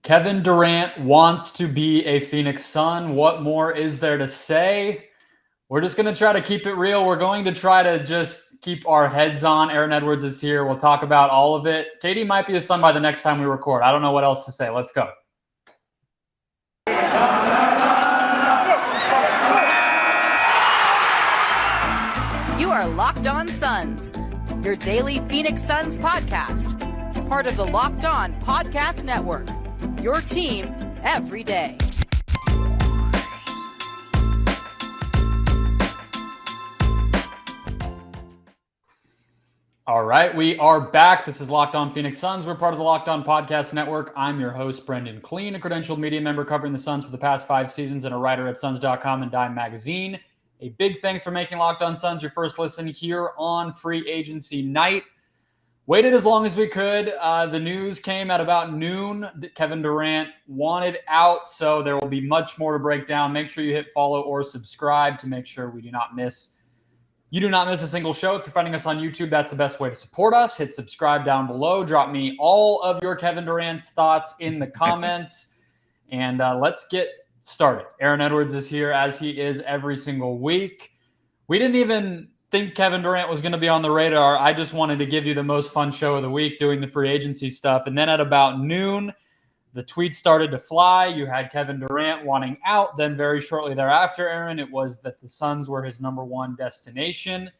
Kevin Durant wants to be a Phoenix Sun. What more is there to say? We're just going to try to keep it real. We're going to try to just keep our heads on. Aaron Edwards is here. We'll talk about all of it. KD might be a Sun by the next time we record. I don't know what else to say. Let's go. You are Locked On Suns, your daily Phoenix Suns podcast. Part of the Locked On Podcast Network, your team every day. All right, we are back. This is Locked On Phoenix Suns. We're part of the Locked On Podcast Network. I'm your host, Brendon Kleen, a credentialed media member covering the Suns for the past 5 seasons and a writer at Suns.com and Dime Magazine. A big thanks for making Locked On Suns your first listen here on free agency night. Waited as long as we could. The news came at about noon that Kevin Durant wanted out, so there will be much more to break down. Make sure you hit follow or subscribe to make sure you do not miss a single show. If you're finding us on YouTube, that's the best way to support us. Hit subscribe down below. Drop me all of your Kevin Durant's thoughts in the comments, and let's get started. Aaron Edwards is here, as he is every single week. We didn't even think Kevin Durant was going to be on the radar. I just wanted to give you the most fun show of the week doing the free agency stuff. And then at about noon, the tweets started to fly. You had Kevin Durant wanting out. Then very shortly thereafter, Aaron, it was that the Suns were his number one destination.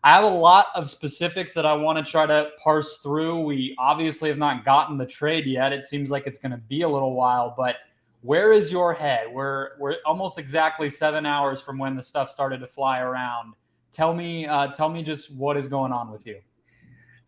I have a lot of specifics that I want to try to parse through. We obviously have not gotten the trade yet. It seems like it's going to be a little while, but where is your head? We're almost exactly 7 hours from when the stuff started to fly around. Tell me just what is going on with you.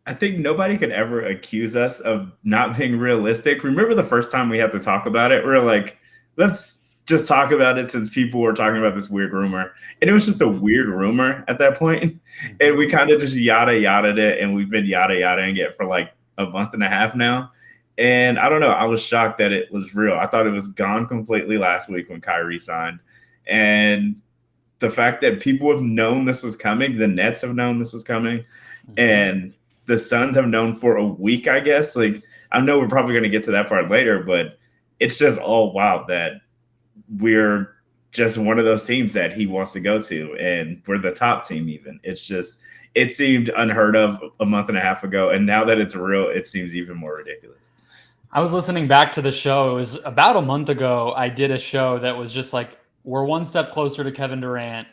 I think nobody could ever accuse us of not being realistic. Remember the first time we had to talk about it? We were like, let's just talk about it since people were talking about this weird rumor. And it was just a weird rumor at that point. And we kind of just yada-yada'd it, and we've been yada-yada'ing it for like a month and a half now. And I don't know. I was shocked that it was real. I thought it was gone completely last week when Kyrie signed. And the fact that people have known this was coming, the Nets have known this was coming, and the Suns have known for a week, I guess. Like, I know we're probably going to get to that part later, but it's just all wild that we're just one of those teams that he wants to go to, and we're the top team even. It's just, it seemed unheard of a month and a half ago, and now that it's real, it seems even more ridiculous. I was listening back to the show. It was about a month ago. I did a show that was just like, we're one step closer to Kevin Durant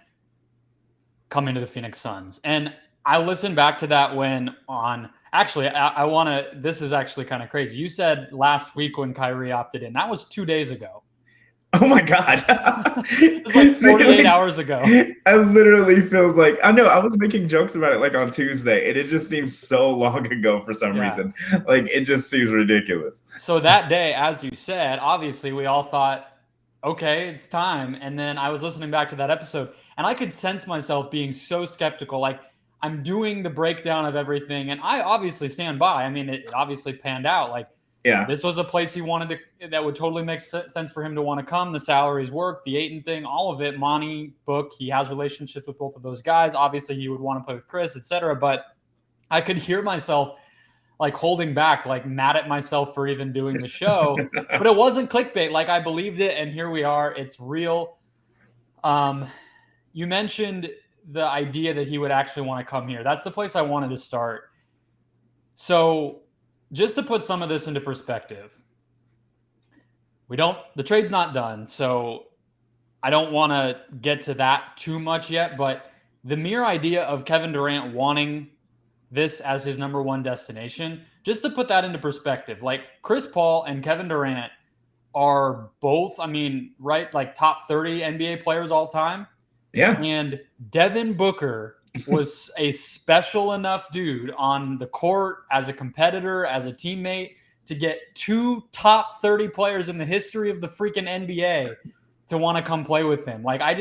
coming to the Phoenix Suns. And I listened back to that when on – actually, I want to – this is actually kind of crazy. You said last week when Kyrie opted in. That was 2 days ago. Oh, my God. It was like 48 hours ago. I literally feels like – I know. I was making jokes about it like on Tuesday, and it just seems so long ago for some reason. Like, it just seems ridiculous. So that day, as you said, obviously we all thought – okay, it's time. And then I was listening back to that episode, and I could sense myself being so skeptical. Like, I'm doing the breakdown of everything, and I obviously stand by. I mean, it obviously panned out. Like, this was a place he wanted to, that would totally make sense for him to want to come. The salaries work, the Ayton thing, all of it. Monty, Book, he has relationships with both of those guys. Obviously, he would want to play with Chris, etc. But I could hear myself like holding back, like mad at myself for even doing the show, but it wasn't clickbait. Like, I believed it, and here we are. It's real. You mentioned the idea that he would actually want to come here. That's the place I wanted to start. So just to put some of this into perspective, the trade's not done. So I don't want to get to that too much yet, but the mere idea of Kevin Durant wanting this as his number one destination, just to put that into perspective, like Chris Paul and Kevin Durant are both, I mean, right, like top 30 NBA players all time. Yeah. And Devin Booker was a special enough dude on the court as a competitor, as a teammate, to get 2 top 30 players in the history of the freaking NBA to want to come play with him. Like, I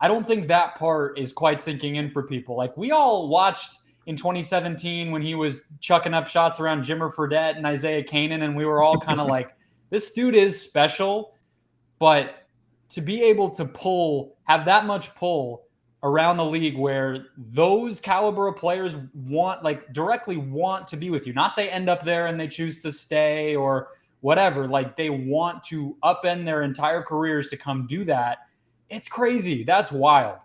don't think that part is quite sinking in for people. Like, we all watched in 2017 when he was chucking up shots around Jimmer Fredette and Isaiah Canaan, and we were all kind of like, this dude is special. But to be able to have that much pull around the league where those caliber of players directly want to be with you, not they end up there and they choose to stay or whatever. Like, they want to upend their entire careers to come do that. It's crazy. That's wild.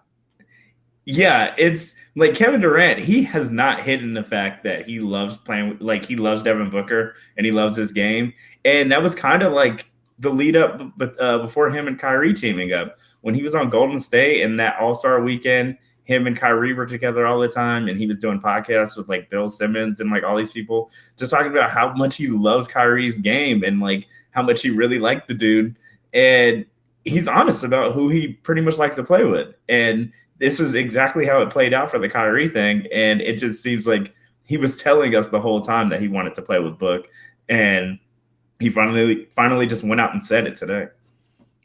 Yeah, it's like Kevin Durant, he has not hidden the fact that he loves playing, like he loves Devin Booker and he loves his game. And that was kind of like the lead up before him and Kyrie teaming up. When he was on Golden State and that All-Star weekend, him and Kyrie were together all the time, and he was doing podcasts with like Bill Simmons and like all these people just talking about how much he loves Kyrie's game and like how much he really liked the dude. And he's honest about who he pretty much likes to play with. And this is exactly how it played out for the Kyrie thing. And it just seems like he was telling us the whole time that he wanted to play with Book. And he finally just went out and said it today.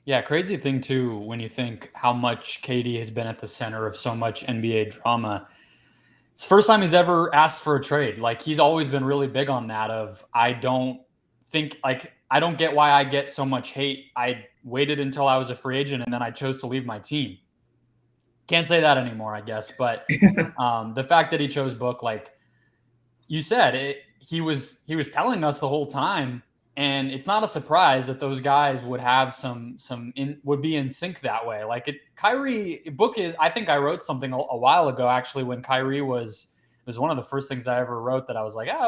Yeah, crazy thing too, when you think how much KD has been at the center of so much NBA drama. It's the first time he's ever asked for a trade. Like, he's always been really big on that of, I don't get why I get so much hate. I waited until I was a free agent and then I chose to leave my team. Can't say that anymore, I guess. But the fact that he chose Book, like you said, he was telling us the whole time, and it's not a surprise that those guys would have would be in sync that way. Like, Kyrie Book is. I think I wrote something a while ago, actually, when Kyrie was one of the first things I ever wrote that I was like, that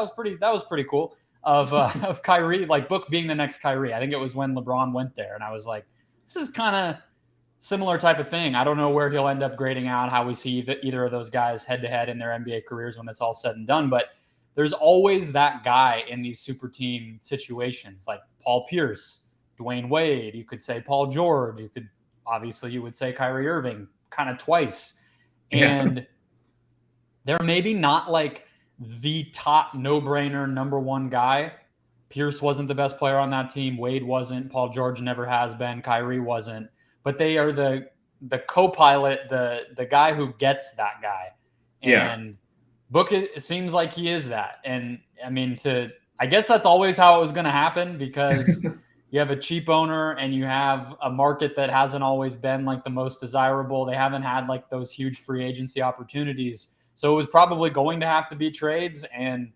was pretty cool of Kyrie, like Book being the next Kyrie. I think it was when LeBron went there, and I was like, this is kind of similar type of thing. I don't know where he'll end up grading out, how we see either of those guys head to head in their NBA careers when it's all said and done. But there's always that guy in these super team situations, like Paul Pierce, Dwayne Wade. You could say Paul George. You would say Kyrie Irving kind of twice. And they're maybe not like the top no-brainer number one guy. Pierce wasn't the best player on that team. Wade wasn't. Paul George never has been. Kyrie wasn't. But they are the co-pilot, the guy who gets that guy. And Book, it seems like he is that. And I mean, I guess that's always how it was going to happen, because you have a cheap owner and you have a market that hasn't always been like the most desirable. They haven't had like those huge free agency opportunities. So it was probably going to have to be trades. And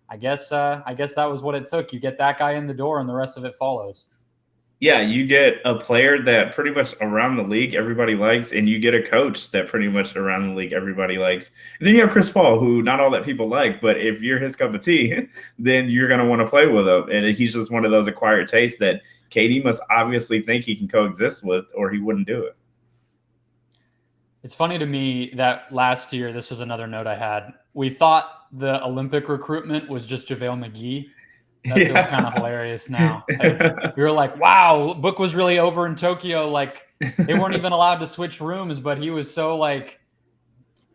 I guess that was what it took. You get that guy in the door and the rest of it follows. Yeah, you get a player that pretty much around the league everybody likes, and you get a coach that pretty much around the league everybody likes. And then you have Chris Paul, who not all that people like, but if you're his cup of tea, then you're going to want to play with him. And he's just one of those acquired tastes that KD must obviously think he can coexist with, or he wouldn't do it. It's funny to me that last year, this was another note I had, we thought the Olympic recruitment was just JaVale McGee. That feels kind of hilarious now. Like, we were like, wow, Book was really over in Tokyo. Like, they weren't even allowed to switch rooms, but he was so like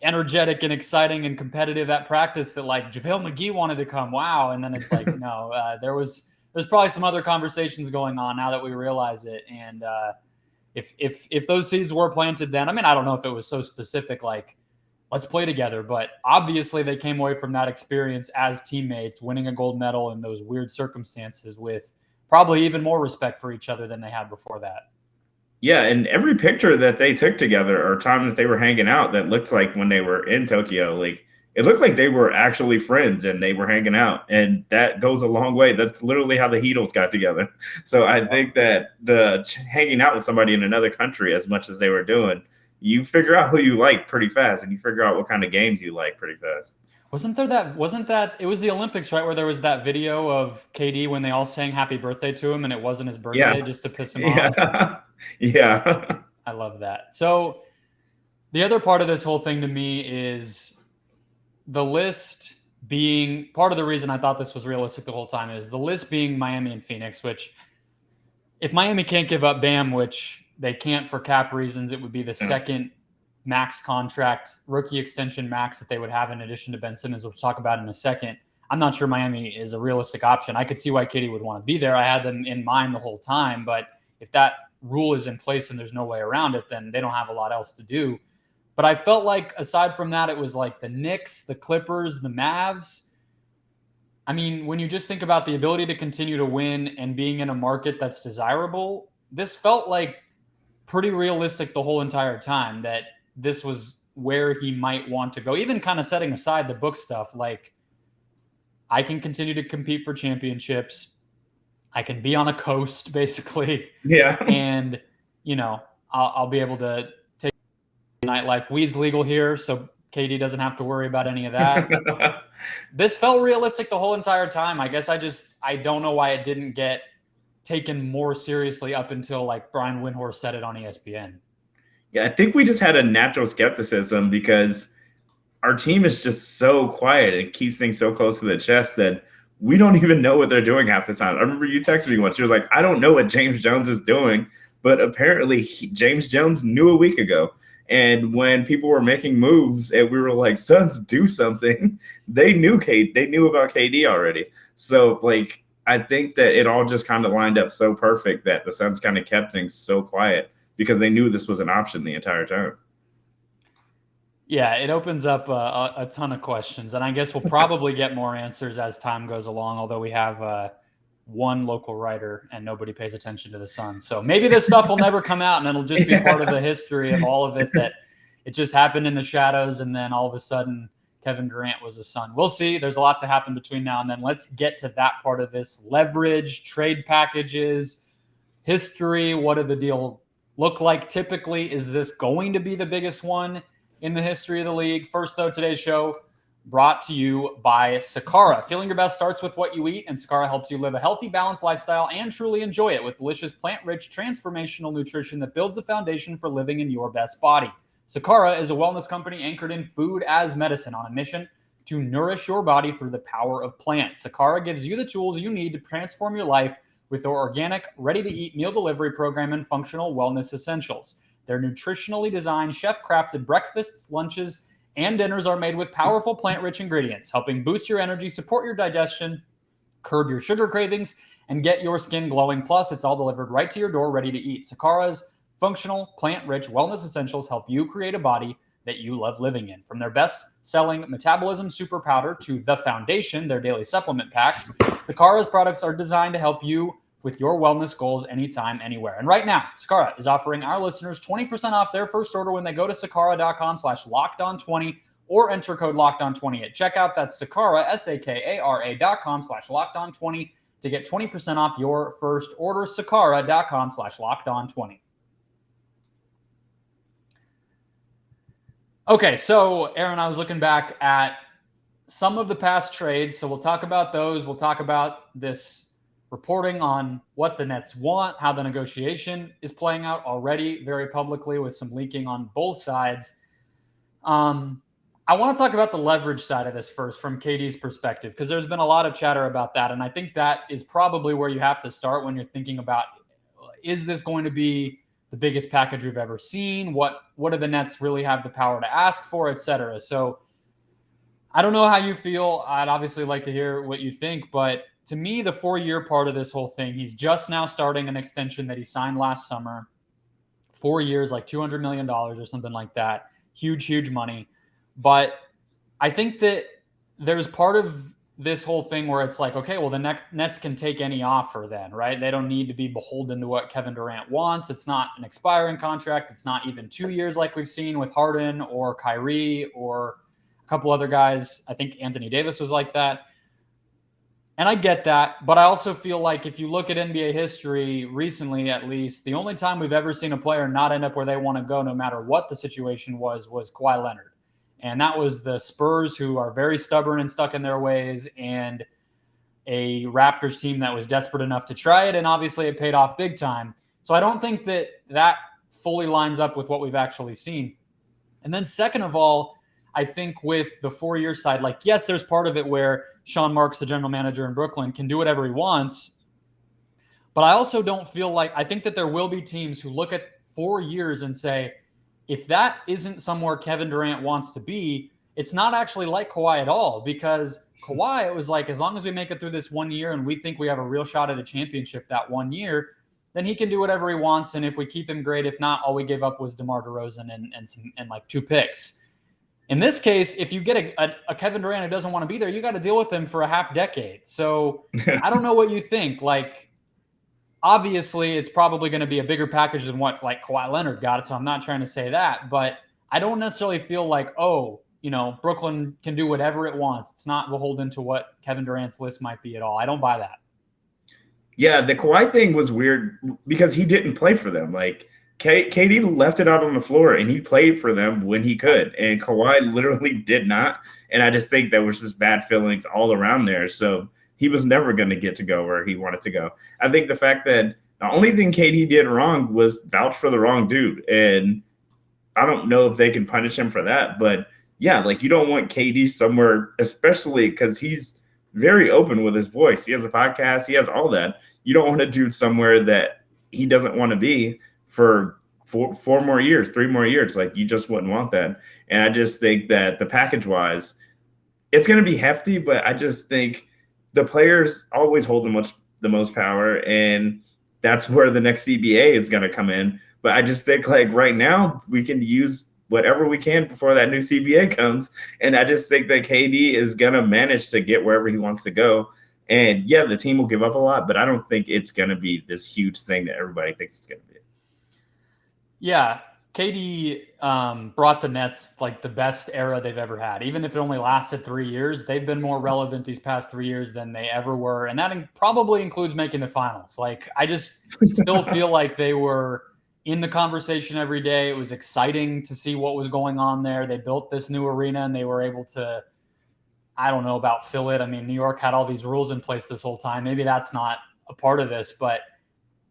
energetic and exciting and competitive at practice that like JaVale McGee wanted to come. Wow. And then it's like, no, there's probably some other conversations going on now that we realize it. And if those seeds were planted then, I mean, I don't know if it was so specific, like, let's play together. But obviously they came away from that experience as teammates, winning a gold medal in those weird circumstances with probably even more respect for each other than they had before that. Yeah, and every picture that they took together or time that they were hanging out that looked like when they were in Tokyo, like it looked like they were actually friends and they were hanging out. And that goes a long way. That's literally how the Heatles got together. So I think that the hanging out with somebody in another country as much as they were doing, you figure out who you like pretty fast, and you figure out what kind of games you like pretty fast. Wasn't that it was the Olympics, right, where there was that video of KD when they all sang happy birthday to him and it wasn't his birthday, just to piss him off? Yeah. I love that. So the other part of this whole thing to me is the list being part of the reason I thought this was realistic the whole time is the list being Miami and Phoenix, which if Miami can't give up Bam, which they can't for cap reasons, it would be the second max contract, rookie extension max that they would have in addition to Ben Simmons, which we'll talk about in a second. I'm not sure Miami is a realistic option. I could see why KD would want to be there. I had them in mind the whole time, but if that rule is in place and there's no way around it, then they don't have a lot else to do. But I felt like aside from that, it was like the Knicks, the Clippers, the Mavs. I mean, when you just think about the ability to continue to win and being in a market that's desirable, this felt like pretty realistic the whole entire time that this was where he might want to go, even kind of setting aside the Book stuff. Like, I can continue to compete for championships. I can be on a coast basically. Yeah. And, I'll be able to take nightlife. Weed's legal here, so KD doesn't have to worry about any of that. This felt realistic the whole entire time. I guess I don't know why it didn't get taken more seriously up until like Brian Windhorst said it on ESPN. Yeah, I think we just had a natural skepticism because our team is just so quiet and keeps things so close to the chest that we don't even know what they're doing half the time. I remember you texted me once. You was like, I don't know what James Jones is doing, but apparently James Jones knew a week ago. And when people were making moves and we were like, Suns, do something, they knew about KD already. So like, I think that it all just kind of lined up so perfect that the Suns kind of kept things so quiet because they knew this was an option the entire time. Yeah, it opens up a ton of questions, and I guess we'll probably get more answers as time goes along, although we have one local writer and nobody pays attention to the Suns. So maybe this stuff will never come out and it'll just be part of the history of all of it, that it just happened in the shadows and then all of a sudden Kevin Durant was a Sun. We'll see. There's a lot to happen between now and then. Let's get to that part of this. Leverage, trade packages, history. What did the deal look like typically? Is this going to be the biggest one in the history of the league? First, though, today's show brought to you by Sakara. Feeling your best starts with what you eat, and Sakara helps you live a healthy, balanced lifestyle and truly enjoy it with delicious, plant-rich, transformational nutrition that builds a foundation for living in your best body. Sakara is a wellness company anchored in food as medicine on a mission to nourish your body through the power of plants. Sakara gives you the tools you need to transform your life with their organic, ready-to-eat meal delivery program and functional wellness essentials. Their nutritionally designed, chef-crafted breakfasts, lunches, and dinners are made with powerful plant-rich ingredients, helping boost your energy, support your digestion, curb your sugar cravings, and get your skin glowing. Plus, it's all delivered right to your door, ready to eat. Sakara's functional, plant-rich wellness essentials help you create a body that you love living in. From their best-selling Metabolism Super Powder to The Foundation, their daily supplement packs, Sakara's products are designed to help you with your wellness goals anytime, anywhere. And right now, Sakara is offering our listeners 20% off their first order when they go to sakara.com/lockedon20 or enter code lockedon20 at checkout. That's Sakara, SAKARA.com/lockedon20 to get 20% off your first order. Sakara.com/lockedon20. Okay, so Aaron, I was looking back at some of the past trades. So we'll talk about those. We'll talk about this reporting on what the Nets want, how the negotiation is playing out already very publicly with some leaking on both sides. I want to talk about the leverage side of this first from KD's perspective, because there's been a lot of chatter about that. And I think that is probably where you have to start when you're thinking about, is this going to be the biggest package we've ever seen? What do the Nets really have the power to ask for, et cetera? So I don't know how you feel. I'd obviously like to hear what you think, but to me, the 4-year part of this whole thing, he's just now starting an extension that he signed last summer. 4 years, like $200 million or something like that. Huge, huge money. But I think that there's part of this whole thing where it's like, okay, well, the Nets can take any offer then, right? They don't need to be beholden to what Kevin Durant wants. It's not an expiring contract. It's not even 2 years like we've seen with Harden or Kyrie or a couple other guys. I think Anthony Davis was like that. And I get that, but I also feel like if you look at NBA history recently, at least, the only time we've ever seen a player not end up where they want to go, no matter what the situation was Kawhi Leonard. And that was the Spurs, who are very stubborn and stuck in their ways, and a Raptors team that was desperate enough to try it, and obviously it paid off big time. So I don't think that fully lines up with what we've actually seen. And then second of all, I think with the 4-year side, like, yes, there's part of it where Sean Marks, the general manager in Brooklyn, can do whatever he wants. But I also don't feel like, I think that there will be teams who look at 4 years and say, if that isn't somewhere Kevin Durant wants to be, it's not actually like Kawhi at all. Because Kawhi, it was like, as long as we make it through this 1 year and we think we have a real shot at a championship that 1 year, then he can do whatever he wants. And if we keep him, great. If not, all we gave up was DeMar DeRozan and like 2 picks. In this case, if you get a Kevin Durant who doesn't want to be there, you got to deal with him for a half decade. So I don't know what you think. Like, obviously, it's probably going to be a bigger package than what like Kawhi Leonard got. So I'm not trying to say that, but I don't necessarily feel like, Brooklyn can do whatever it wants. It's not beholden to what Kevin Durant's list might be at all. I don't buy that. Yeah, the Kawhi thing was weird because he didn't play for them. Like KD left it out on the floor and he played for them when he could, and Kawhi literally did not. And I just think there was just bad feelings all around there. So he was never going to get to go where he wanted to go. I think the fact that the only thing KD did wrong was vouch for the wrong dude, and I don't know if they can punish him for that. But yeah, like you don't want KD somewhere, especially because he's very open with his voice. He has a podcast. He has all that. You don't want a dude somewhere that he doesn't want to be for four more years, 3 more years. Like you just wouldn't want that. And I just think that the package wise, it's going to be hefty, but I just think the players always hold the most power. And that's where the next CBA is going to come in. But I just think like right now we can use whatever we can before that new CBA comes. And I just think that KD is going to manage to get wherever he wants to go. And yeah, the team will give up a lot, but I don't think it's going to be this huge thing that everybody thinks it's going to be. Yeah, KD brought the Nets like the best era they've ever had. Even if it only lasted 3 years, they've been more relevant these past 3 years than they ever were. And that probably includes making the finals. Like, I just still feel like they were in the conversation every day. It was exciting to see what was going on there. They built this new arena and they were able to, I don't know about fill it. I mean, New York had all these rules in place this whole time. Maybe that's not a part of this, but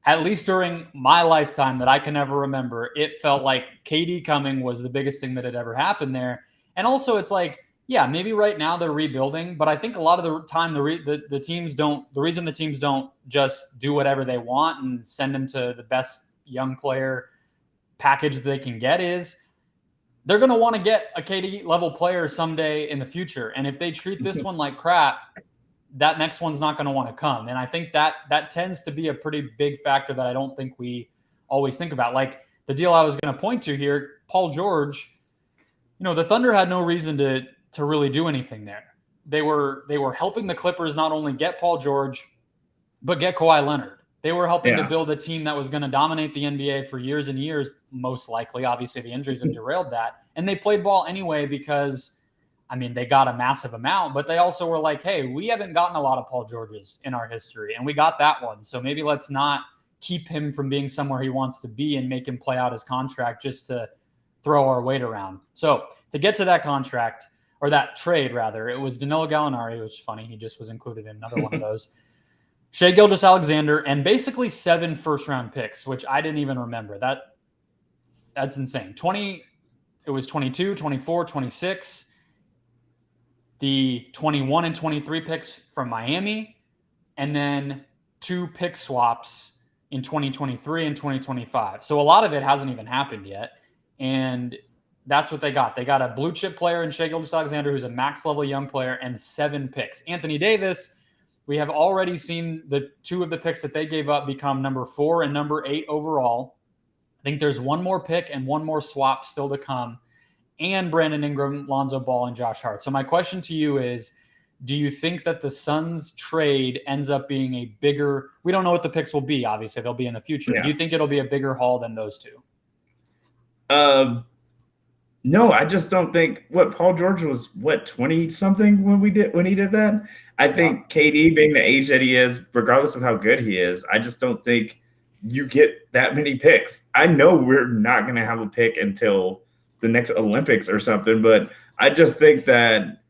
at least during my lifetime that I can ever remember, it felt like KD coming was the biggest thing that had ever happened there. And also it's like, yeah, maybe right now they're rebuilding, but I think a lot of the time the teams don't, the reason the teams don't just do whatever they want and send them to the best young player package that they can get is they're going to want to get a KD level player someday in the future. And if they treat this one like crap, that next one's not going to want to come. And I think that tends to be a pretty big factor that I don't think we always think about. Like the deal I was going to point to here, Paul George, the Thunder had no reason to really do anything there. They were helping the Clippers not only get Paul George, but get Kawhi Leonard. They were helping to build a team that was going to dominate the NBA for years and years, most likely. Obviously, the injuries have derailed that. And they played ball anyway because, I mean, they got a massive amount, but they also were like, hey, we haven't gotten a lot of Paul Georges in our history, and we got that one. So maybe let's not keep him from being somewhere he wants to be and make him play out his contract just to throw our weight around. So to get to that contract, or that trade, rather, it was Danilo Gallinari, which is funny. He just was included in another one of those. Shai Gilgeous-Alexander, and basically 7 first-round picks, which I didn't even remember. That's insane. It was 22, 24, 26. The 21 and 23 picks from Miami, and then 2 pick swaps in 2023 and 2025. So a lot of it hasn't even happened yet. And that's what they got. They got a blue chip player in Shai Gilgeous-Alexander, who's a max level young player, and 7 picks. Anthony Davis, we have already seen the 2 of the picks that they gave up become number 4 and number 8 overall. I think there's 1 more pick and 1 more swap still to come. And Brandon Ingram, Lonzo Ball, and Josh Hart. So my question to you is, do you think that the Suns trade ends up being a bigger – we don't know what the picks will be, obviously. They'll be in the future. Yeah. Do you think it'll be a bigger haul than those 2? No, I just don't think – Paul George was, 20-something when he did that? I think KD being the age that he is, regardless of how good he is, I just don't think you get that many picks. I know we're not going to have a pick until – the next Olympics or something, but I just think that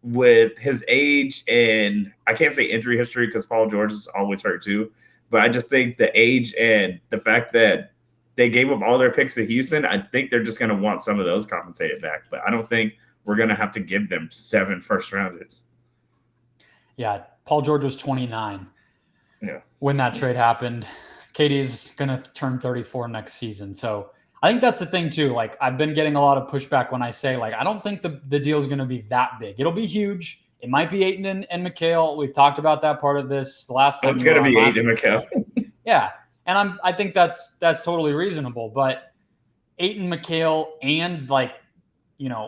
with his age, and I can't say injury history because Paul George is always hurt too, but I just think the age and the fact that they gave up all their picks to Houston, I think they're just going to want some of those compensated back, but I don't think we're going to have to give them 7 first rounders. Yeah, Paul George was 29 when that trade happened. KD's going to turn 34 next season, so I think that's the thing too. Like I've been getting a lot of pushback when I say like I don't think the deal is going to be that big. It'll be huge. It might be Ayton and McHale. We've talked about that part of this last time. It's going to be Ayton and McHale. Yeah, and I think that's totally reasonable. But Ayton, McHale, and like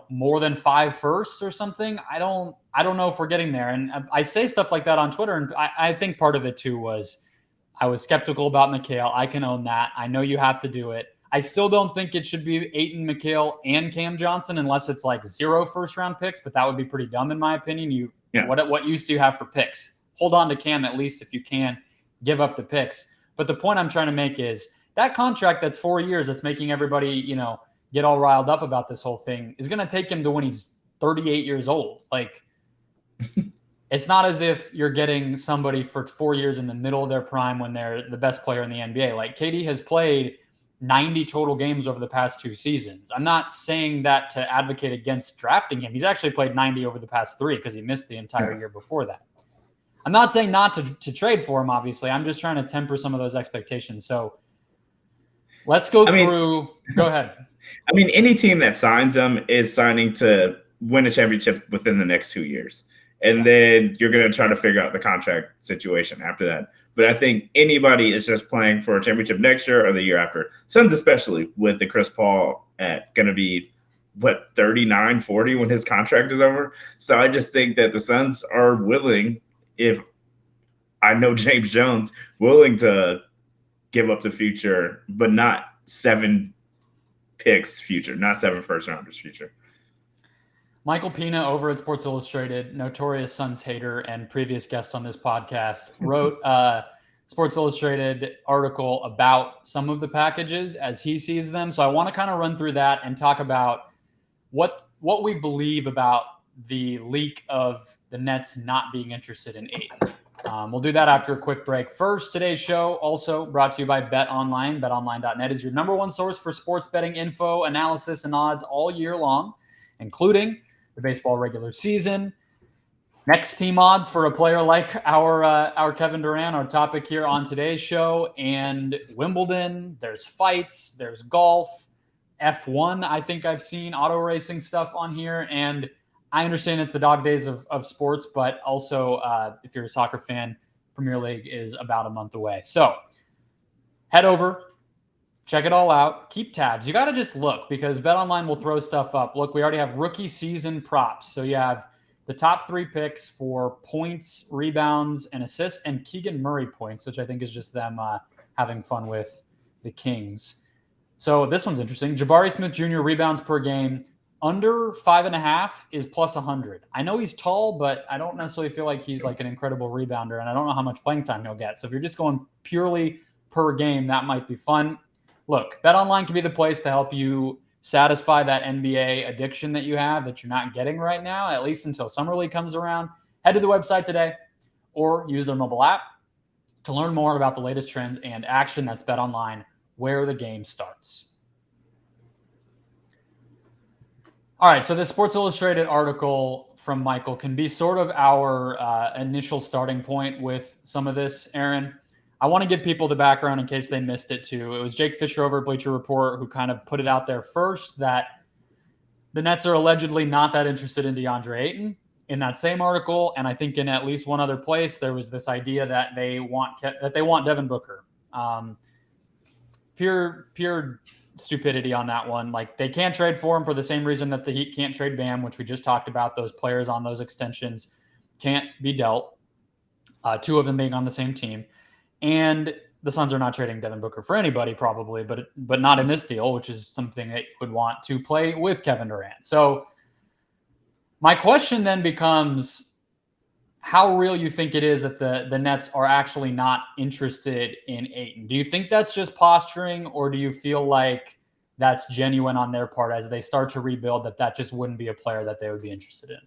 more than 5 firsts or something. I don't know if we're getting there. And I say stuff like that on Twitter, and I think part of it too was I was skeptical about McHale. I can own that. I know you have to do it. I still don't think it should be Ayton, McHale, and Cam Johnson unless it's like 0 first-round picks, but that would be pretty dumb in my opinion. What use do you have for picks? Hold on to Cam at least if you can. give up the picks. But the point I'm trying to make is that contract that's 4 years, that's making everybody, get all riled up about this whole thing, is going to take him to when he's 38 years old. Like, it's not as if you're getting somebody for 4 years in the middle of their prime when they're the best player in the NBA. Like, KD has played 90 total games over the past 2 seasons. I'm not saying that to advocate against drafting him. He's actually played 90 over the past 3 because he missed the entire year before that. I'm not saying not to trade for him, obviously. I'm just trying to temper some of those expectations. So let's go through. Go ahead. I mean, any team that signs him is signing to win a championship within the next 2 years. And then you're going to try to figure out the contract situation after that. But I think anybody is just playing for a championship next year or the year after. Suns especially, with the Chris Paul at going to be, 39, 40 when his contract is over. So I just think that the Suns are willing, if I know James Jones, willing to give up the future, but not 7 picks future, not 7 first-rounders future. Michael Pina over at Sports Illustrated, notorious Suns hater and previous guest on this podcast, wrote a Sports Illustrated article about some of the packages as he sees them. So I want to kind of run through that and talk about what we believe about the leak of the Nets not being interested in Ayton. We'll do that after a quick break. First, today's show also brought to you by BetOnline. BetOnline.net is your number one source for sports betting info, analysis, and odds all year long, including the baseball regular season, next team odds for a player like our Kevin Durant, our topic here on today's show, and Wimbledon. There's fights, there's golf, F1. I think I've seen auto racing stuff on here, and I understand it's the dog days of sports, but also if you're a soccer fan, Premier League is about a month away. So head over. Check it all out. Keep tabs. You got to just look because BetOnline will throw stuff up. Look, we already have rookie season props. So you have the top 3 picks for points, rebounds, and assists, and Keegan Murray points, which I think is just them having fun with the Kings. So this one's interesting. Jabari Smith Jr. rebounds per game under 5.5 is plus 100. I know he's tall, but I don't necessarily feel like he's like an incredible rebounder, and I don't know how much playing time he'll get. So if you're just going purely per game, that might be fun. Look, BetOnline can be the place to help you satisfy that NBA addiction that you have that you're not getting right now, at least until Summer League comes around. Head to the website today or use their mobile app to learn more about the latest trends and action. That's BetOnline, where the game starts. All right, so this Sports Illustrated article from Michael can be sort of our initial starting point with some of this, Aaron. I want to give people the background in case they missed it too. It was Jake Fisher over at Bleacher Report who kind of put it out there first that the Nets are allegedly not that interested in DeAndre Ayton in that same article. And I think in at least one other place, there was this idea that they want Devin Booker. Pure stupidity on that one. Like, they can't trade for him for the same reason that the Heat can't trade Bam, which we just talked about. Those players on those extensions can't be dealt. 2 of them being on the same team. And the Suns are not trading Devin Booker for anybody probably, but not in this deal, which is something that you would want to play with Kevin Durant. So my question then becomes how real you think it is that the Nets are actually not interested in Ayton. Do you think that's just posturing, or do you feel like that's genuine on their part as they start to rebuild, that just wouldn't be a player that they would be interested in?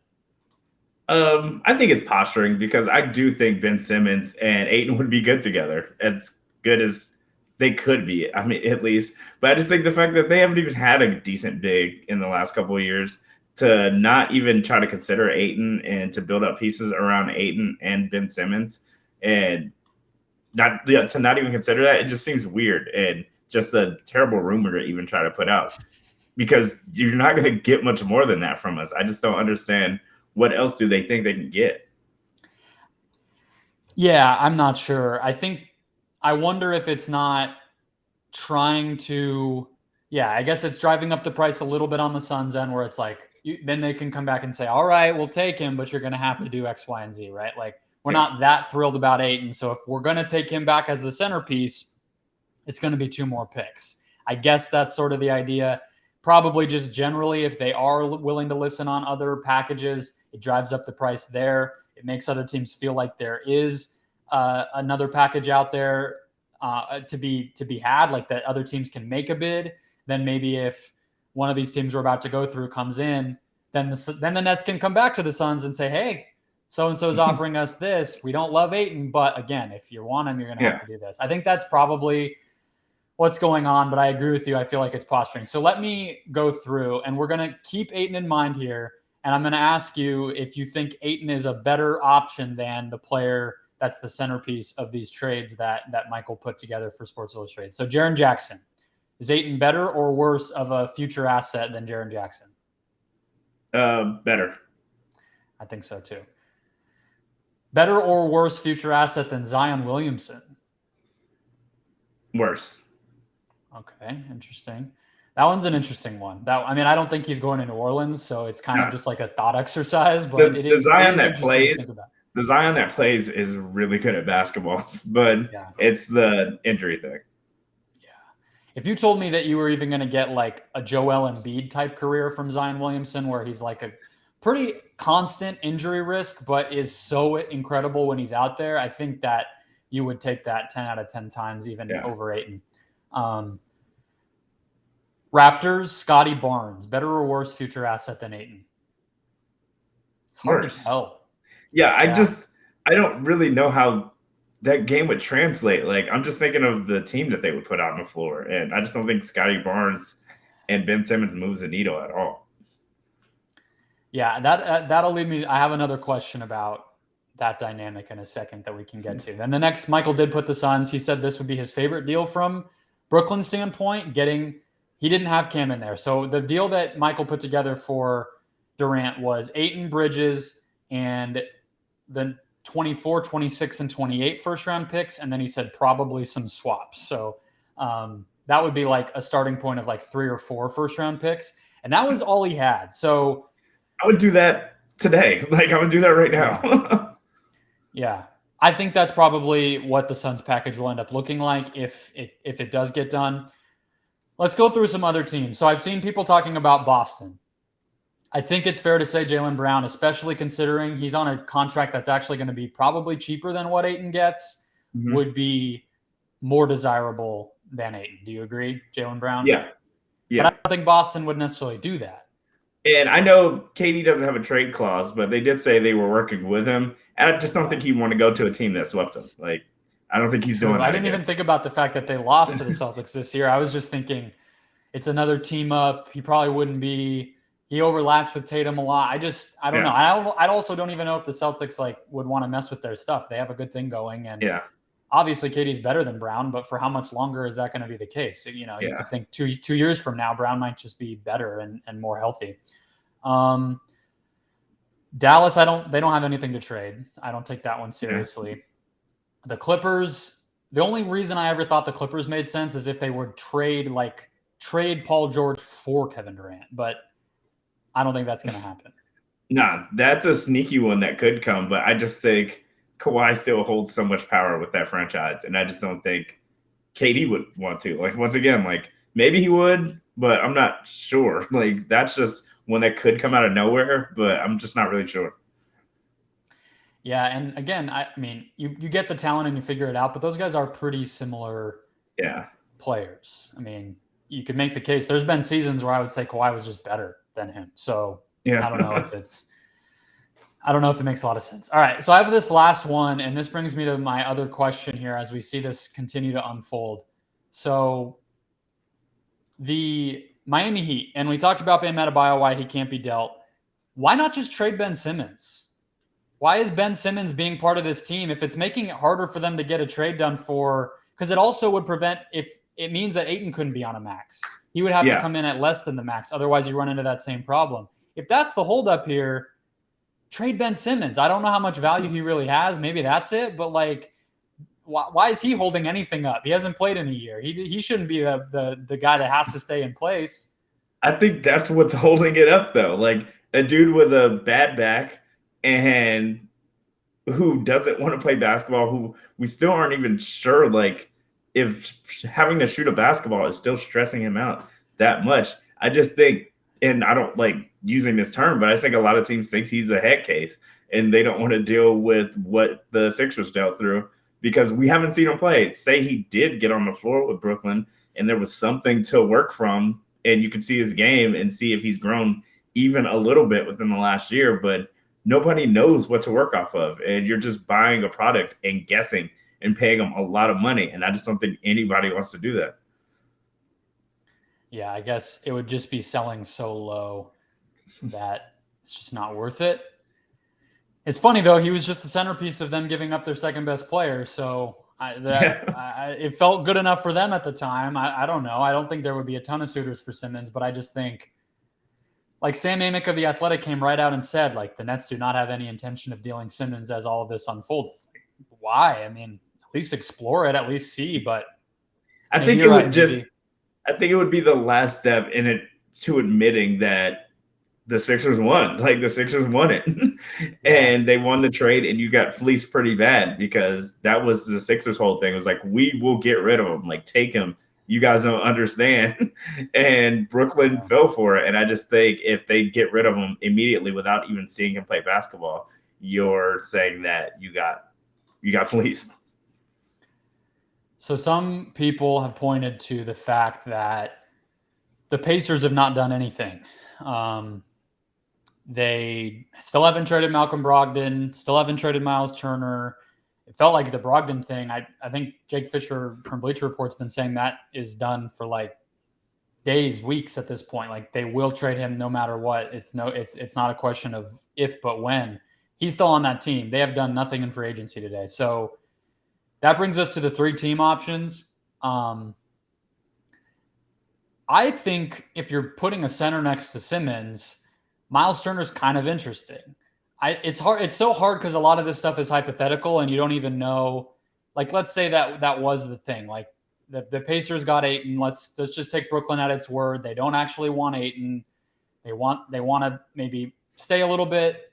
I think it's posturing because I do think Ben Simmons and Ayton would be good together, as good as they could be. I mean, at least. But I just think the fact that they haven't even had a decent big in the last couple of years, to not even try to consider Ayton and to build up pieces around Ayton and Ben Simmons and to not even consider that, it just seems weird and just a terrible rumor to even try to put out because you're not going to get much more than that from us. I just don't understand. What else do they think they can get? Yeah, I'm not sure. I wonder if it's not trying to, I guess it's driving up the price a little bit on the Suns end where it's like, then they can come back and say, all right, we'll take him, but you're going to have to do X, Y, and Z, right? Like, we're not that thrilled about Ayton. So if we're going to take him back as the centerpiece, it's going to be 2 more picks. I guess that's sort of the idea. Probably just generally, if they are willing to listen on other packages, it drives up the price there. It makes other teams feel like there is another package out there to be had, like that other teams can make a bid, then maybe if one of these teams we're about to go through comes in, then the Nets can come back to the Suns and say, hey, so-and-so is offering us this. We don't love Ayton, but again, if you want him, you're going to have to do this. I think that's probably what's going on, but I agree with you. I feel like it's posturing. So let me go through, and we're going to keep Ayton in mind here, and I'm going to ask you if you think Ayton is a better option than the player that's the centerpiece of these trades that Michael put together for Sports Illustrated. So Jaren Jackson, is Ayton better or worse of a future asset than Jaren Jackson? Better. I think so too. Better or worse future asset than Zion Williamson? Worse. Okay, interesting. That one's an interesting one. I don't think he's going to New Orleans, so it's kind of just like a thought exercise. But the Zion that plays is really good at basketball, but it's the injury thing. Yeah. If you told me that you were even going to get like a Joel Embiid type career from Zion Williamson, where he's like a pretty constant injury risk, but is so incredible when he's out there, I think that you would take that 10 out of 10 times, even over Ayton. Raptors, Scotty Barnes, better or worse future asset than Ayton? It's hard to tell. Yeah, I don't really know how that game would translate. Like, I'm just thinking of the team that they would put out on the floor, and I just don't think Scotty Barnes and Ben Simmons moves the needle at all. Yeah, that'll lead me. I have another question about that dynamic in a second that we can get to. Then the next, Michael did put the Suns. He said this would be his favorite deal from Brooklyn's standpoint. He didn't have Cam in there. So the deal that Michael put together for Durant was Ayton, Bridges, and then 24, 26, and 28 first-round picks. And then he said probably some swaps. So that would be like a starting point of like 3 or 4 first-round picks. And that was all he had. So I would do that today. Like, I would do that right now. Yeah. I think that's probably what the Suns package will end up looking like if it does get done. Let's go through some other teams. So I've seen people talking about Boston. I think it's fair to say Jaylen Brown, especially considering he's on a contract that's actually going to be probably cheaper than what Ayton gets, would be more desirable than Ayton. Do you agree, Jaylen Brown? Yeah. But I don't think Boston would necessarily do that. And I know KD doesn't have a trade clause, but they did say they were working with him. And I just don't think he'd want to go to a team that swept him. Like, I don't think he's doing that. I didn't even think about the fact that they lost to the Celtics this year. I was just thinking it's another team up. He probably wouldn't be. He overlaps with Tatum a lot. I don't know. I also don't even know if the Celtics would want to mess with their stuff. They have a good thing going, and obviously KD's better than Brown. But for how much longer is that going to be the case? You could think two years from now, Brown might just be better and more healthy. Dallas, they don't have anything to trade. I don't take that one seriously. The Clippers, the only reason I ever thought the Clippers made sense is if they would trade Paul George for Kevin Durant, but I don't think that's going to happen. Nah, that's a sneaky one that could come, but I just think Kawhi still holds so much power with that franchise, and I just don't think KD would want to. Like, once again, maybe he would, but I'm not sure. Like, that's just one that could come out of nowhere, but I'm just not really sure. Yeah, and again, I mean, you get the talent and you figure it out, but those guys are pretty similar players. I mean, you could make the case. There's been seasons where I would say Kawhi was just better than him. So I don't know if it makes a lot of sense. All right, so I have this last one, and this brings me to my other question here as we see this continue to unfold. So the Miami Heat, and we talked about Bam Adebayo, why he can't be dealt. Why not just trade Ben Simmons? Why is Ben Simmons being part of this team if it's making it harder for them to get a trade done for? Because it also would prevent, if it means that Ayton couldn't be on a max. He would have to come in at less than the max. Otherwise, you run into that same problem. If that's the holdup here, trade Ben Simmons. I don't know how much value he really has. Maybe that's it. But why is he holding anything up? He hasn't played in a year. He shouldn't be the guy that has to stay in place. I think that's what's holding it up, though. Like, a dude with a bad back and who doesn't want to play basketball, who we still aren't even sure, if having to shoot a basketball is still stressing him out that much. I just think, and I don't like using this term, but I think a lot of teams think he's a head case and they don't want to deal with what the Sixers dealt through because we haven't seen him play. Say he did get on the floor with Brooklyn and there was something to work from, and you can see his game and see if he's grown even a little bit within the last year, but nobody knows what to work off of. And you're just buying a product and guessing and paying them a lot of money. And I just don't think anybody wants to do that. Yeah, I guess it would just be selling so low that it's just not worth it. It's funny, though. He was just the centerpiece of them giving up their second best player. So it felt good enough for them at the time. I don't know. I don't think there would be a ton of suitors for Simmons, but I just think, like Sam Amick of The Athletic came right out and said, like, the Nets do not have any intention of dealing Simmons as all of this unfolds. Like, why? I mean, at least explore it, at least see. But I think it would be the last step in it to admitting that the Sixers won. Like, the Sixers won it. And they won the trade, and you got fleeced pretty bad, because that was the Sixers' whole thing. It was like, we will get rid of him. Like, take him. You guys don't understand. And Brooklyn fell for it. And I just think if they get rid of him immediately without even seeing him play basketball, you're saying that you got fleeced. So some people have pointed to the fact that the Pacers have not done anything. They still haven't traded Malcolm Brogdon, still haven't traded Miles Turner. It felt like the Brogdon thing. I think Jake Fisher from Bleacher Report's been saying that is done for like days, weeks at this point. Like, they will trade him no matter what. It's not a question of if, but when. He's still on that team. They have done nothing in free agency today. So that brings us to the 3-team options. I think if you're putting a center next to Simmons, Miles Turner's kind of interesting. It's hard. It's so hard because a lot of this stuff is hypothetical, and you don't even know. Like, let's say that was the thing. Like, the Pacers got Ayton. Let's just take Brooklyn at its word. They don't actually want Ayton. They want to maybe stay a little bit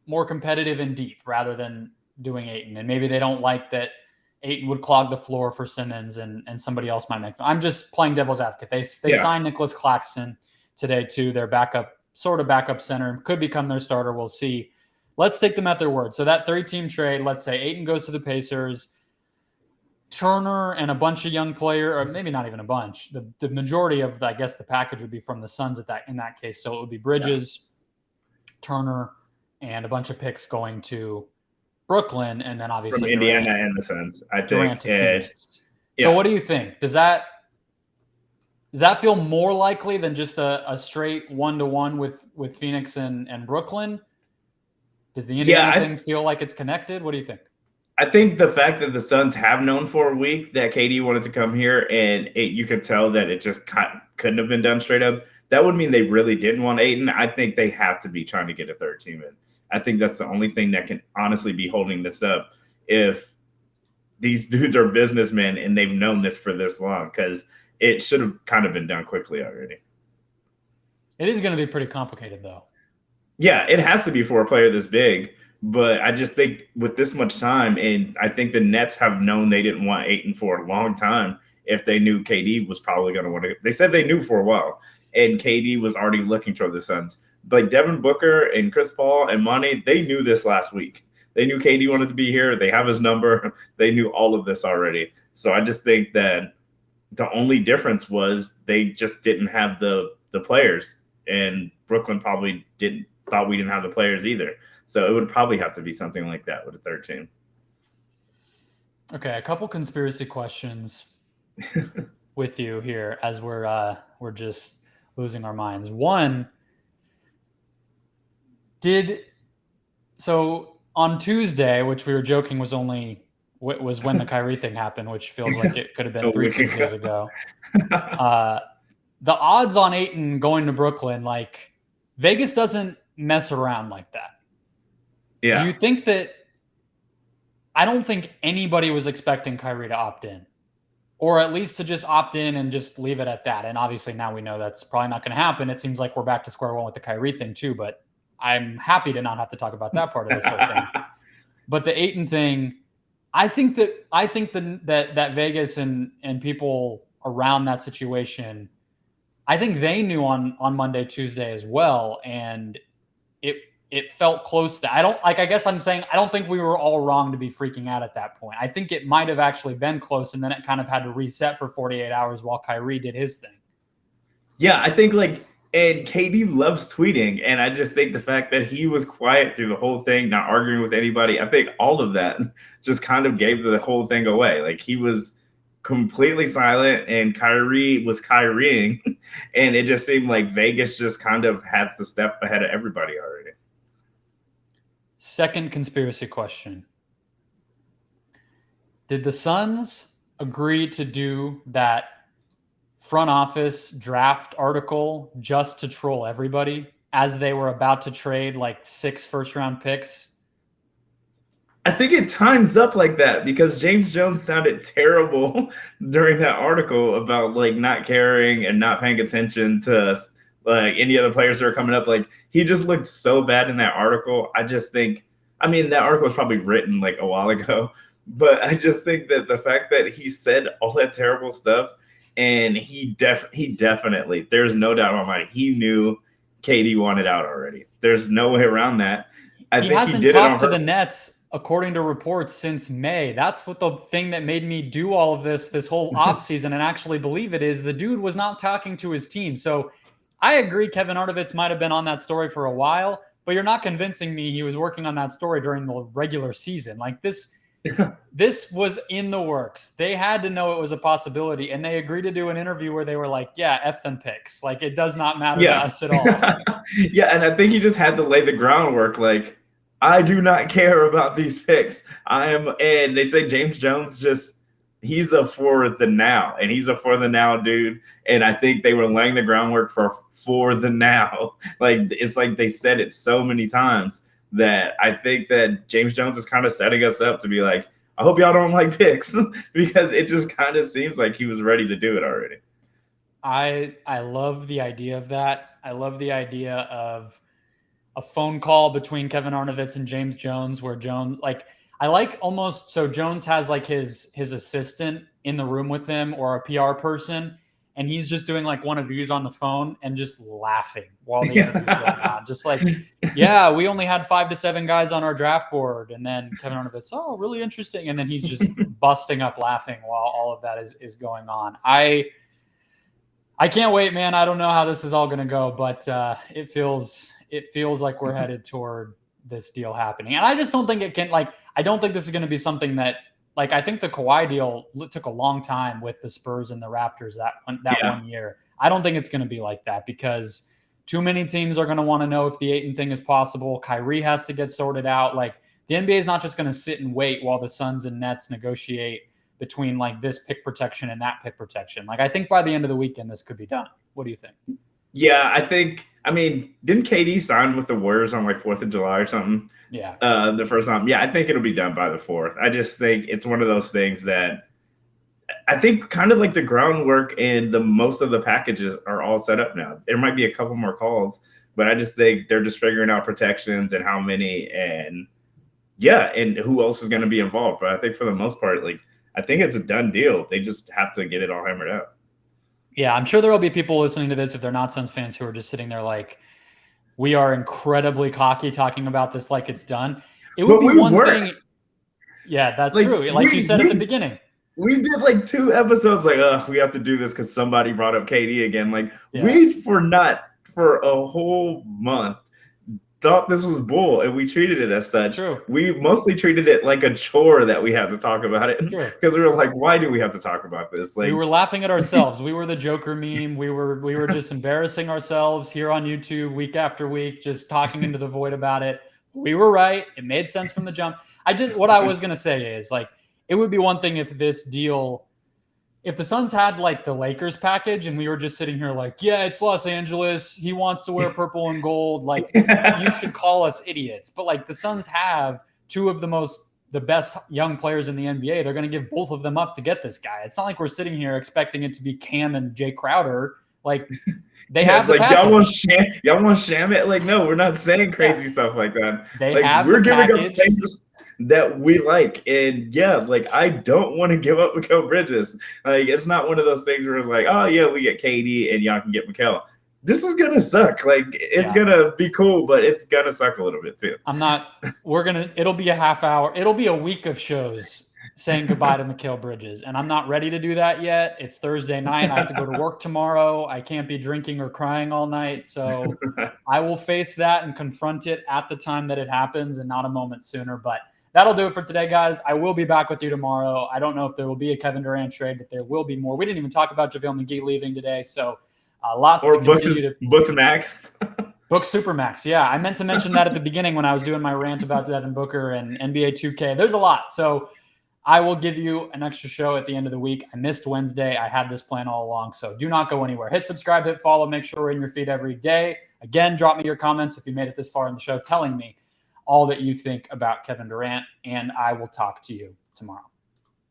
more competitive and deep rather than doing Ayton. And maybe they don't like that Ayton would clog the floor for Simmons, and somebody else might make. I'm just playing devil's advocate. They signed Nicholas Claxton today too. Their backup center, could become their starter. We'll see. Let's take them at their word. So that 3-team trade, let's say Ayton goes to the Pacers, Turner and a bunch of young player, or maybe not even a bunch. The majority of, I guess, the package would be from the Suns in that case. So it would be Bridges, Turner, and a bunch of picks going to Brooklyn, and then obviously from Indiana and the Suns. I think Durant to Phoenix. So what do you think? Does that feel more likely than just a straight 1-to-1 with Phoenix and Brooklyn? Does the Indiana thing feel like it's connected? What do you think? I think the fact that the Suns have known for a week that KD wanted to come here, and you could tell that it just couldn't have been done straight up, that would mean they really didn't want Ayton. I think they have to be trying to get a third team in. I think that's the only thing that can honestly be holding this up, if these dudes are businessmen and they've known this for this long, because it should have kind of been done quickly already. It is going to be pretty complicated, though. Yeah, it has to be for a player this big. But I just think with this much time, and I think the Nets have known they didn't want Ayton for a long time if they knew KD was probably going to want to. They said they knew for a while, and KD was already looking toward the Suns. But Devin Booker and Chris Paul and Monty, they knew this last week. They knew KD wanted to be here. They have his number. They knew all of this already. So I just think that the only difference was they just didn't have the players, and Brooklyn probably thought we didn't have the players either. So it would probably have to be something like that with a third team. Okay, a couple conspiracy questions with you here as we're just losing our minds. One, so on Tuesday, which we were joking was when the Kyrie thing happened, which feels like it could have been 3 Tuesdays ago. The odds on Ayton going to Brooklyn, like, Vegas doesn't mess around like that. Yeah. Do you think that – I don't think anybody was expecting Kyrie to opt in, or at least to just opt in and just leave it at that. And obviously now we know that's probably not going to happen. It seems like we're back to square one with the Kyrie thing too, but I'm happy to not have to talk about that part of this whole thing. But the Ayton thing, I think that Vegas and people around that situation, I think they knew on Monday, Tuesday as well, and it felt close to, I guess I'm saying, I don't think we were all wrong to be freaking out at that point. I think it might have actually been close, and then it kind of had to reset for 48 hours while Kyrie did his thing. Yeah, I think and KD loves tweeting, and I just think the fact that he was quiet through the whole thing, not arguing with anybody, I think all of that just kind of gave the whole thing away. Like, he was completely silent, and Kyrie was Kyrieing, and it just seemed like Vegas just kind of had the step ahead of everybody already. Second conspiracy question. Did the Suns agree to do that front office draft article just to troll everybody as they were about to trade like 6 first-round picks? I think it times up like that because James Jones sounded terrible during that article about like not caring and not paying attention to like any other players that are coming up. Like, he just looked so bad in that article. I just think, I mean, that article was probably written like a while ago, but I just think that the fact that he said all that terrible stuff, and he definitely, there's no doubt in my mind, he knew KD wanted out already. There's no way around that. He hasn't talked to the Nets, according to reports, since May. That's what the thing that made me do all of this whole offseason and actually believe it is the dude was not talking to his team. So I agree Kevin Arnovitz might have been on that story for a while, but you're not convincing me he was working on that story during the regular season. Like, this was in the works. They had to know it was a possibility, and they agreed to do an interview where they were like, yeah, F them picks. Like, it does not matter to us at all. Yeah, and I think he just had to lay the groundwork. Like, I do not care about these picks. And they say James Jones he's a for the now, and he's a for the now dude. And I think they were laying the groundwork for the now. Like, it's like they said it so many times that I think that James Jones is kind of setting us up to be like, I hope y'all don't like picks because it just kind of seems like he was ready to do it already. I love the idea of that. I love the idea of a phone call between Kevin Arnovitz and James Jones where Jones, like, I like almost, so Jones has like his assistant in the room with him or a PR person, and he's just doing like one of these on the phone and just laughing while the interview's going on. Just like, yeah, we only had 5 to 7 guys on our draft board. And then Kevin Arnovitz, oh, really interesting. And then he's just busting up laughing while all of that is going on. I can't wait, man. I don't know how this is all going to go, but it feels like we're headed toward this deal happening. And I just don't think it can, like, I don't think this is going to be something that, like, I think the Kawhi deal took a long time with the Spurs and the Raptors that 1 year. I don't think it's going to be like that because too many teams are going to want to know if the Ayton thing is possible. Kyrie has to get sorted out. Like, the NBA is not just going to sit and wait while the Suns and Nets negotiate between like this pick protection and that pick protection. Like, I think by the end of the weekend, this could be done. What do you think? Yeah, I mean, didn't KD sign with the Warriors on like 4th of July or something? Yeah. The first time. Yeah, I think it'll be done by the 4th. I just think it's one of those things that I think kind of like the groundwork and the most of the packages are all set up now. There might be a couple more calls, but I just think they're just figuring out protections and how many and who else is going to be involved. But I think for the most part, like, I think it's a done deal. They just have to get it all hammered out. Yeah, I'm sure there will be people listening to this if they're not Suns fans who are just sitting there like, we are incredibly cocky talking about this like it's done. It would be one thing. Yeah, that's true. Like you said at the beginning. We did like 2 episodes like, we have to do this because somebody brought up KD again. Like, we for a whole month thought this was bull, and we treated it as such. True. We mostly treated it like a chore that we have to talk about it because we were like, why do we have to talk about this? Like, we were laughing at ourselves. We were the Joker meme. We were just embarrassing ourselves here on YouTube week after week, just talking into the void about it. We were right. It made sense from the jump. What I was gonna say is, like, it would be one thing if this deal, if the Suns had like the Lakers package and we were just sitting here like, yeah, it's Los Angeles, he wants to wear purple and gold, like, you should call us idiots. But like, the Suns have 2 of the best young players in the NBA. They're going to give both of them up to get this guy. It's not like we're sitting here expecting it to be Cam and Jay Crowder. Like, they have the like, package. y'all want Shamit? Like, no, we're not saying crazy stuff like that. They like, have we're the giving package. up things that we like, and like, I don't want to give up Mikal Bridges. Like, it's not one of those things where it's like, oh yeah, we get KD and y'all can get Mikal. this is gonna suck. Like it's gonna be cool, but it's gonna suck a little bit too. It'll be a half hour. It'll be a week of shows saying goodbye to Mikal Bridges. And I'm not ready to do that yet. It's Thursday night. I have to go to work tomorrow. I can't be drinking or crying all night. So I will face that and confront it at the time that it happens and not a moment sooner. But that'll do it for today, guys. I will be back with you tomorrow. I don't know if there will be a Kevin Durant trade, but there will be more. We didn't even talk about JaVale McGee leaving today. So lots to continue to Books Max. Book Supermax. Yeah, I meant to mention that at the beginning when I was doing my rant about Devin Booker and NBA 2K. There's a lot. So I will give you an extra show at the end of the week. I missed Wednesday. I had this plan all along. So do not go anywhere. Hit subscribe, hit follow. Make sure we're in your feed every day. Again, drop me your comments if you made it this far in the show, telling me all that you think about Kevin Durant. And I will talk to you tomorrow.